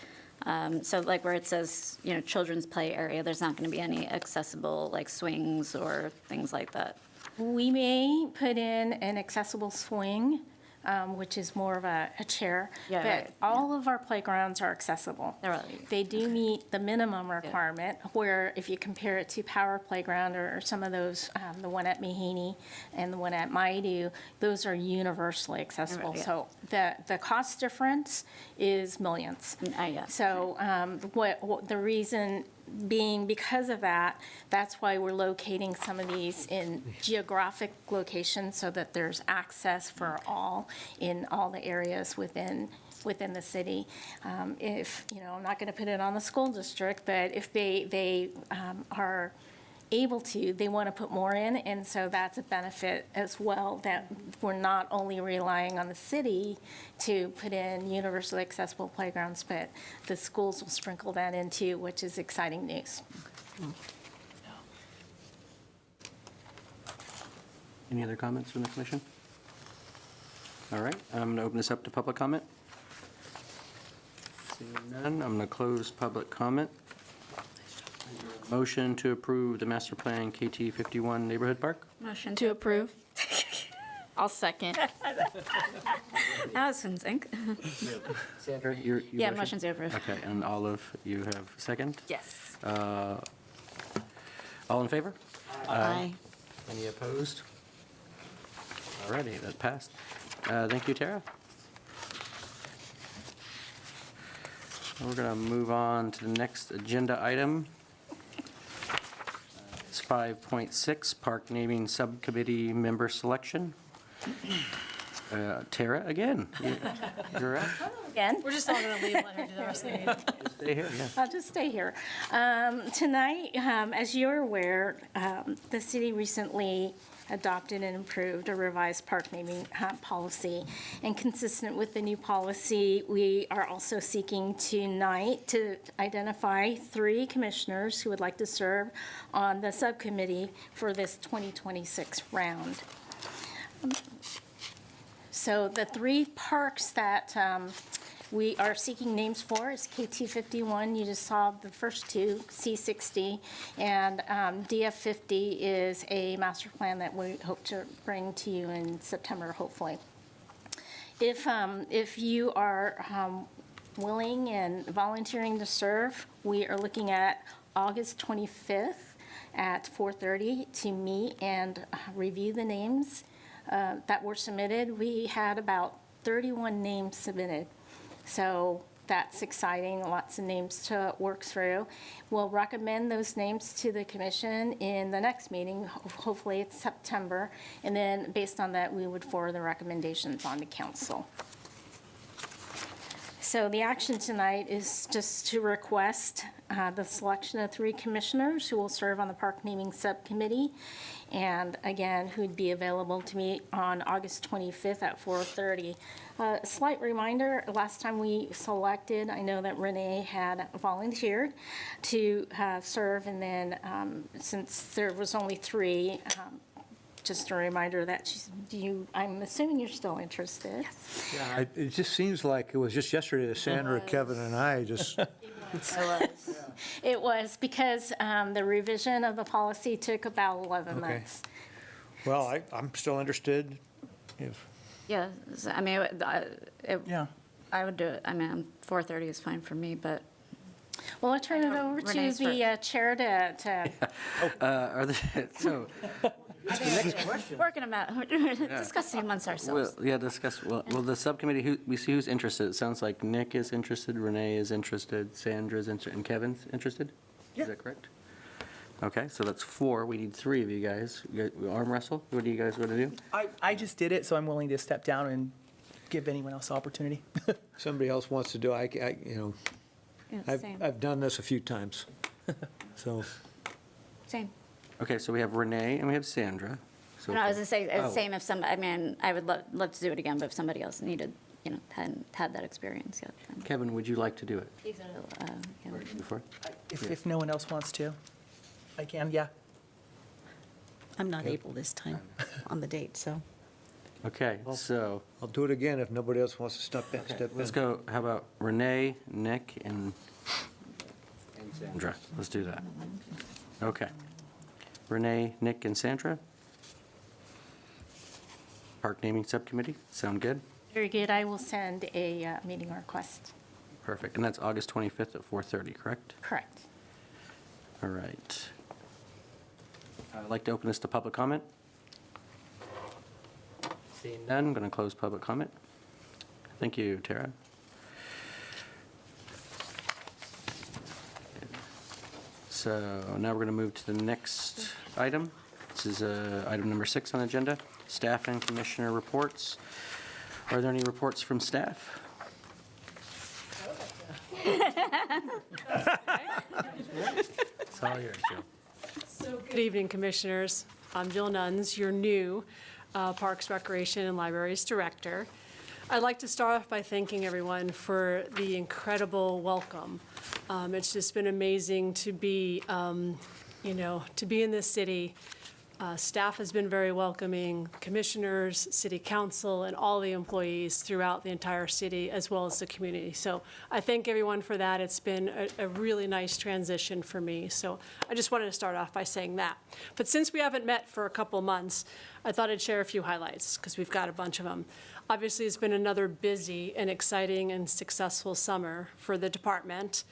So like where it says, children's play area, there's not going to be any accessible like swings or things like that? We may put in an accessible swing, which is more of a chair. Yeah, But right, all of our playgrounds are accessible. They're really- They do meet the minimum requirement, where if you compare it to Power Playground or some of those, the one at Mahaney and the one at Maidu, those are universally accessible. yeah. So the cost difference is millions. Yeah. So what the reason being, because of that, that's why we're locating some of these in geographic locations so that there's access for all in all the areas within the city. If, I'm not going to put it on the school district, but if they are able to, they want to put more in, and so that's a benefit as well, that we're not only relying on the city to put in universally accessible playgrounds, but the schools will sprinkle that in too, which is exciting news. Any other comments from the commission? All right, I'm going to open this up to public comment. Seeing none, I'm going to close public comment. Motion to approve the master plan KT 51 neighborhood park? Motion To approve. I'll second. Now it's in sync. Sandra, your Yeah, motion to approve. Okay, and Olive, you have second? Yes. All in favor? Aye. Any opposed? All righty, that passed. Thank you, Tara. We're going to move on to the next agenda item. It's 5.6, Park Naming Subcommittee Member Selection. Tara, again, you're up. Again, We're just all gonna leave, let her do the rest of the meeting. Stay here, yeah. I'll just stay here. Tonight, as you're aware, the city recently adopted and approved a revised park naming policy. And consistent with the new policy, we are also seeking tonight to identify 3 commissioners who would like to serve on the subcommittee for this 2026 round. So the 3 parks that we are seeking names for is KT 51, you just saw the first 2, C60, and DF 50 is a master plan that we hope to bring to you in September, hopefully. If you are willing and volunteering to serve, we are looking at August 25th at 4:30 to meet and review the names that were submitted. We had about 31 names submitted. So that's exciting, lots of names to work through. We'll recommend those names to the commission in the next meeting, hopefully it's September, and then based on that, we would forward the recommendations on to council. So the action tonight is just to request the selection of 3 commissioners who will serve on the park naming subcommittee, and again, who'd be available to meet on August 25th at 4:30. Slight reminder, last time we selected, I know that Renee had volunteered to serve, and then since there was only 3, just a reminder that I'm assuming you're still interested. Yeah, it just seems like it was just yesterday that Sandra, Kevin, and I just, It was because the revision of the policy took about 11 Okay. months. well, I'm still interested. If Yeah, I mean, Yeah. I would do it. I mean, 4:30 is fine for me, but Well, I'll turn it over to Renee's the chair to Are there, so, working them out, discussing amongst ourselves. well, yeah, discuss, well, the subcommittee, we see who's interested. It sounds like Nick is interested, Renee is interested, Sandra's interested, and Kevin's interested? Yeah. Is that correct? Okay, so that's 4. We need 3 of you guys. We arm wrestle? What do you guys want to do? I just did it, so I'm willing to step down and give anyone else the opportunity. somebody else wants to do, Yeah, same, I've done this a few times, so. same. Okay, so we have Renee and we have Sandra. So No, I was gonna say, Oh. same if I mean, I would love to do it again, but if somebody else needed, hadn't had that experience yet, then. Kevin, would you like to do it Yeah. before? If no one else wants to, I can, yeah. I'm not able this time on the date, so. Okay, so I'll do it again if nobody else wants to step in. let's go, how about Renee, Nick, and Sandra? Let's do that. Okay. Renee, Nick, and Sandra? Park Naming Subcommittee, sound good? Very good. I will send a meeting request. Perfect. And that's August 25th at 4:30, correct? Correct. All right. I'd like to open this to public comment. Seeing none, I'm going to close public comment. Thank you, Tara. So now we're going to move to the next item. This is item number 6 on the agenda, staff and commissioner reports. Are there any reports from staff? It's all yours, Jill. Good evening, Commissioners. I'm Jill Nuns, your new Parks, Recreation, and Libraries Director. I'd like to start off by thanking everyone for the incredible welcome. It's just been amazing to be, to be in this city. Staff has been very welcoming, commissioners, city council, and all the employees throughout the entire city, as well as the community. So I thank everyone for that. It's been a really nice transition for me. So I just wanted to start off by saying that. But since we haven't met for a couple months, I thought I'd share a few highlights, because we've got a bunch of them. Obviously, it's been another busy and exciting and successful summer for the department.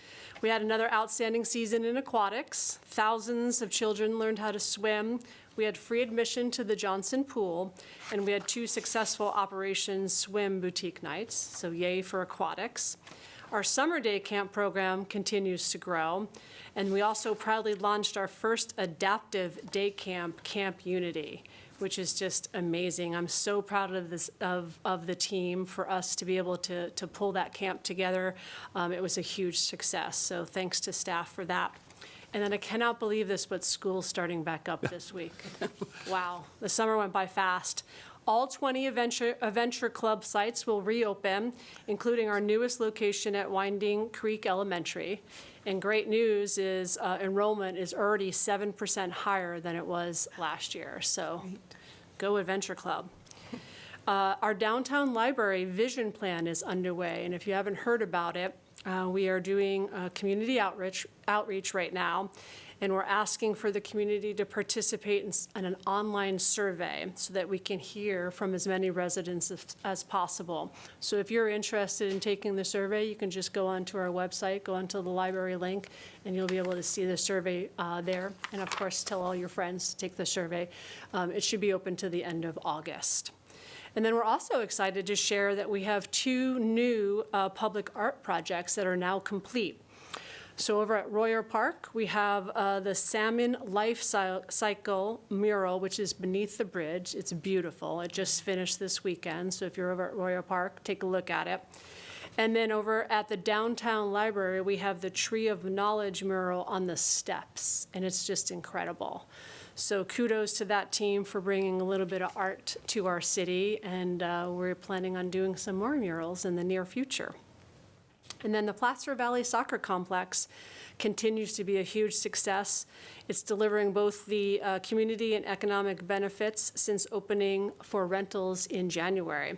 We had another outstanding season in aquatics. Thousands of children learned how to swim. We had free admission to the Johnson Pool, and we had 2 successful Operation Swim boutique nights, so yay for aquatics. Our summer day camp program continues to grow, and we also proudly launched our first adaptive day camp, Camp Unity, which is just amazing. I'm so proud of this, of the team for us to be able to pull that camp together. It was a huge success, so thanks to staff for that. And then I cannot believe this, but school's starting back up this week. Wow, the summer went by fast. All 20 Adventure Club sites will reopen, including our newest location at Winding Creek Elementary. And great news is enrollment is already 7% higher than it was last year, so go Adventure Club. Our downtown library vision plan is underway, and if you haven't heard about it, we are doing community outreach right now, and we're asking for the community to participate in an online survey so that we can hear from as many residents as possible. So if you're interested in taking the survey, you can just go onto our website, go onto the library link, and you'll be able to see the survey there. And of course, tell all your friends to take the survey. It should be open to the end of August. And then we're also excited to share that we have 2 new public art projects that are now complete. So over at Royer Park, we have the Salmon Life Cycle mural, which is beneath the bridge. It's beautiful. It just finished this weekend, so if you're over at Royer Park, take a look at it. And then over at the downtown library, we have the Tree of Knowledge mural on the steps, and it's just incredible. So kudos to that team for bringing a little bit of art to our city, and we're planning on doing some more murals in the near future. And then the Placer Valley Soccer Complex continues to be a huge success. It's delivering both the community and economic benefits since opening for rentals in January.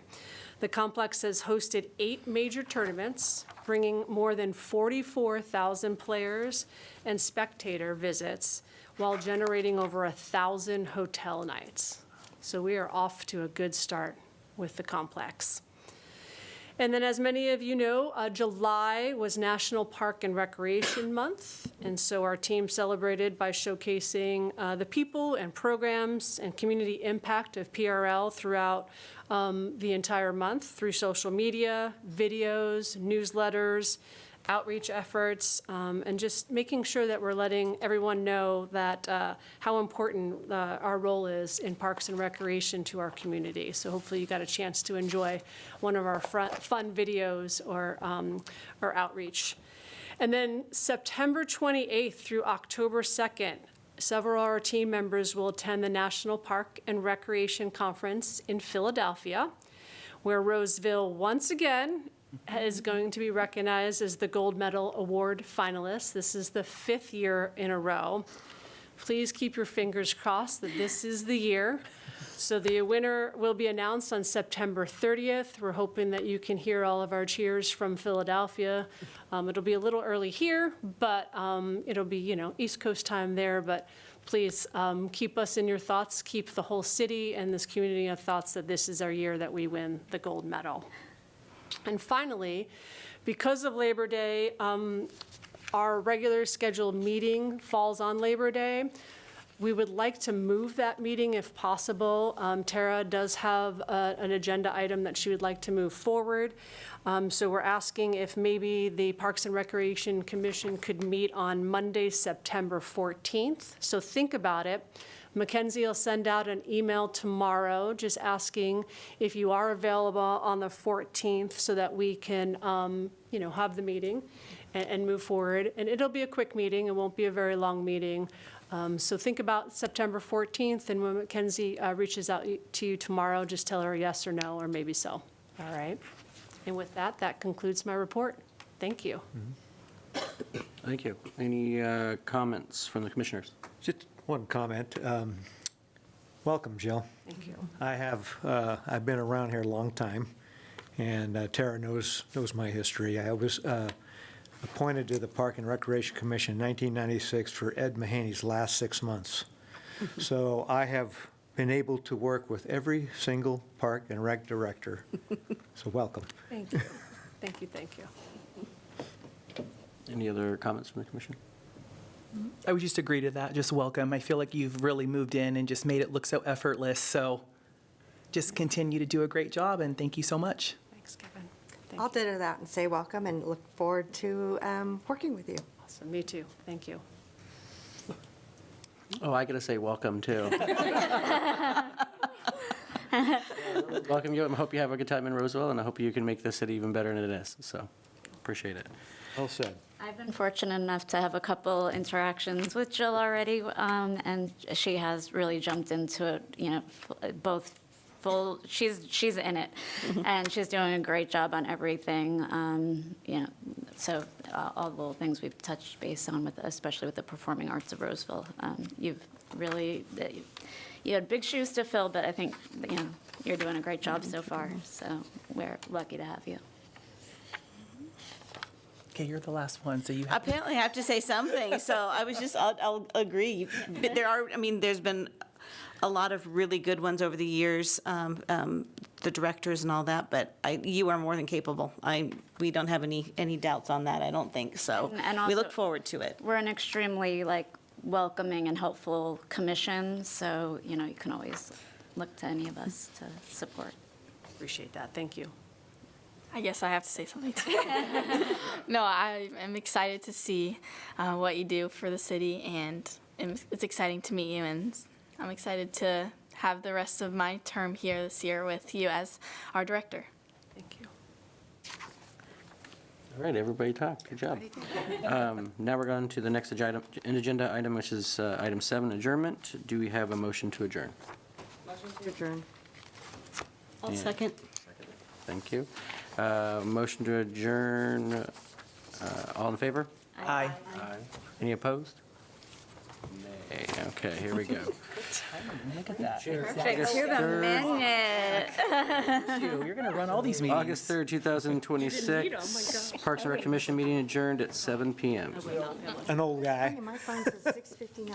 The complex has hosted 8 major tournaments, bringing more than 44,000 players and spectator visits, while generating over 1,000 hotel nights. So we are off to a good start with the complex. And then, as many of you know, July was National Park and Recreation Month, and so our team celebrated by showcasing the people and programs and community impact of PRL throughout the entire month through social media, videos, newsletters, outreach efforts, and just making sure that we're letting everyone know that how important our role is in Parks and Recreation to our community. So hopefully you got a chance to enjoy one of our fun videos or outreach. And then September 28th through October 2nd, several of our team members will attend the National Park and Recreation Conference in Philadelphia, where Roseville once again is going to be recognized as the Gold Medal Award finalist. This is the 5th year in a row. Please keep your fingers crossed that this is the year. So the winner will be announced on September 30th. We're hoping that you can hear all of our cheers from Philadelphia. It'll be a little early here, but it'll be, East Coast time there. But please keep us in your thoughts, keep the whole city and this community in thoughts that this is our year that we win the gold medal. And finally, because of Labor Day, our regular scheduled meeting falls on Labor Day. We would like to move that meeting if possible. Tara does have an agenda item that she would like to move forward. So we're asking if maybe the Parks and Recreation Commission could meet on Monday, September 14th. So think about it. Mackenzie will send out an email tomorrow just asking if you are available on the 14th so that we can, have the meeting and move forward. And it'll be a quick meeting. It won't be a very long meeting. So think about September 14th, and when Mackenzie reaches out to you tomorrow, just tell her yes or no, or maybe so. All right? And with that, that concludes my report. Thank you. Thank you. Any comments from the commissioners? Just one comment. Welcome, Jill. Thank you. I've been around here a long time, and Tara knows my history. I was appointed to the Park and Recreation Commission in 1996 for Ed Mahaney's last 6 months. So I have been able to work with every single park and rec director. So welcome. Thank you. Thank you, thank you. Any other comments from the commission? I would just agree to that. Just welcome. I feel like you've really moved in and just made it look so effortless. So just continue to do a great job, and thank you so much. Thanks, Kevin. Thank I'll you. ditto that and say welcome and look forward to working with you. Awesome. Me too. Thank you. Oh, I got to say welcome, too. Welcome you. I hope you have a good time in Roseville, and I hope you can make this city even better than it is. So appreciate it. Well said. I've been fortunate enough to have a couple interactions with Jill already, and she has really jumped into it, both full, she's in it, and she's doing a great job on everything, so all the little things we've touched base on, especially with the Performing Arts of Roseville. You've really, you had big shoes to fill, but I think, you're doing a great job so far, so we're lucky to have you. Okay, you're the last one, so you have. Apparently, I have to say something, so I'll agree. But there's been a lot of really good ones over the years, the directors and all that, but you are more than capable. We don't have any doubts on that, I don't think, so And we also- look forward to it. We're an extremely, welcoming and helpful commission, so, you can always look to any of us to support. Appreciate that. Thank you. I guess I have to say something too. No, I am excited to see what you do for the city, and it's exciting to meet you, and I'm excited to have the rest of my term here this year with you as our director. Thank you. All right, everybody talked. Good job. Now we're going to the next agenda item, which is item 7, adjournment. Do we have a motion to adjourn? Motion to adjourn. I'll Yeah. second. Thank you. Motion to adjourn, all in favor? Aye. Any opposed? Nay. Okay, here we go. Look at that. August To the 3rd, minute. You're going to run all these meetings. August 3rd, 2026. Parks and Rec Commission meeting adjourned at 7 PM. An old guy. My phone says 6:59.